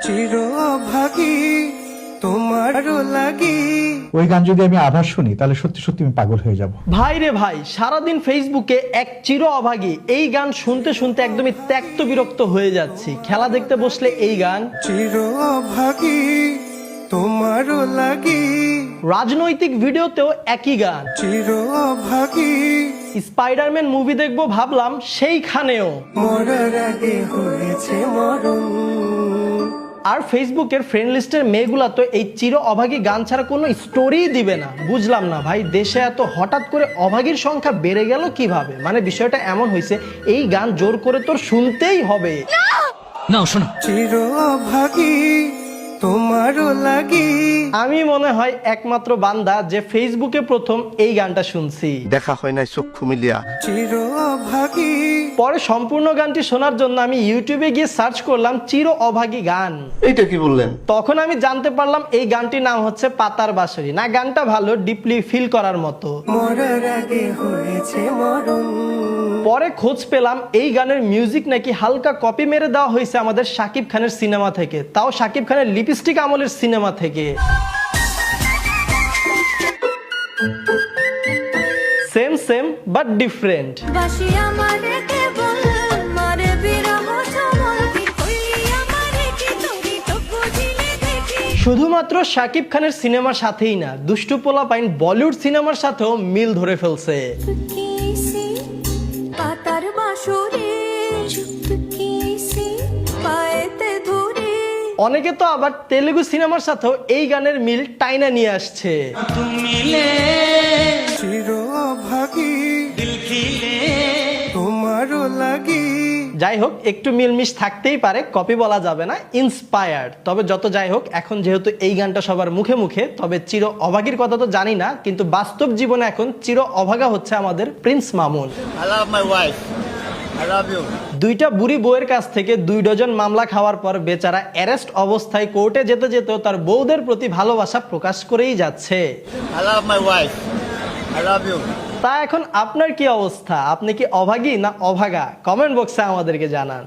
চির অভাগী তোমারও লাগি। ওই গান যদি আমি আবার শুনি তাহলে সত্যি সত্যি আমি পাগল হয়ে যাব। ভাই রে ভাই, সারাদিন ফেসবুকে এক চির অভাগী এই গান শুনতে শুনতে একদমই ত্যক্ত বিরক্ত হয়ে যাচ্ছি। খেলা দেখতে বসলে এই গান, চির অভাগী তোমারও লাগি। রাজনৈতিক ভিডিওতেও একই গান, চির অভাগী স্পাইডারম্যান মুভি দেখবো ভাবলাম সেইখানেও। মরার আগে হয়েছে মরণ। আর ফেসবুকের ফ্রেন্ড লিস্টের মেয়েগুলা তো এই চির অভাগী গান ছাড়া কোনো স্টোরি দিবে না। বুঝলাম না ভাই, দেশে এত হঠাৎ করে অভাগীর সংখ্যা বেড়ে গেল কিভাবে? মানে বিষয়টা এমন হয়েছে, এই গান জোর করে তোর শুনতেই হবে। নাও শোনো। চির অভাগী তোমারও লাগি। আমি মনে হয় একমাত্র বান্দা যে ফেসবুকে প্রথম এই গানটা শুনছি। দেখা হয় নাই চক্ষু মিলিয়া। চির অভাগী পরে সম্পূর্ণ গানটি শোনার জন্য আমি ইউটিউবে গিয়ে সার্চ করলাম চির অভাগী গান। এইটা কি বললেন? তখন আমি জানতে পারলাম এই গানটির নাম হচ্ছে পাতার বাঁশরি। না, গানটা ভালো, ডিপলি ফিল করার মতো। মরার আগে হয়েছে মরণ। পরে খোঁজ পেলাম এই গানের মিউজিক নাকি হালকা কপি মেরে দেওয়া হয়েছে আমাদের শাকিব খানের সিনেমা থেকে, তাও শাকিব খানের লিপস্টিক আমলের সিনেমা থেকে। Same same but different. শুধুমাত্র শাকিব খানের সিনেমার সাথেই না, দুষ্টু পোলাপাইন বলিউড সিনেমার সাথেও মিল ধরে ফেলছে। অনেকে তো আবার তেলেগু সিনেমার সাথেও এই গানের মিল টাইনা নিয়ে আসছে। চির অভাগী তোমারও লাগি। যাই হোক, একটু মিলমিশ থাকতেই পারে, কপি বলা যাবে না, ইন্সপায়ার্ড। তবে যত যাই হোক, এখন যেহেতু এই গানটা সবার মুখে মুখে, তবে চির অভাগীর কথা তো জানি না, কিন্তু বাস্তব জীবনে এখন চির অভাগা হচ্ছে আমাদের Prince Mamun. I love my wife. I love you. দুইটা বুড়ি বউয়ের কাছ থেকে 2 ডজন মামলা খাওয়ার পর বেচারা অ্যারেস্ট অবস্থায় কোর্টে যেতে যেতেও তার বউদের প্রতি ভালোবাসা প্রকাশ করেই যাচ্ছে। I love my wife. I love you. তা এখন আপনার কি অবস্থা? আপনি কি অভাগী না অভাগা? কমেন্ট বক্সে আমাদেরকে জানান।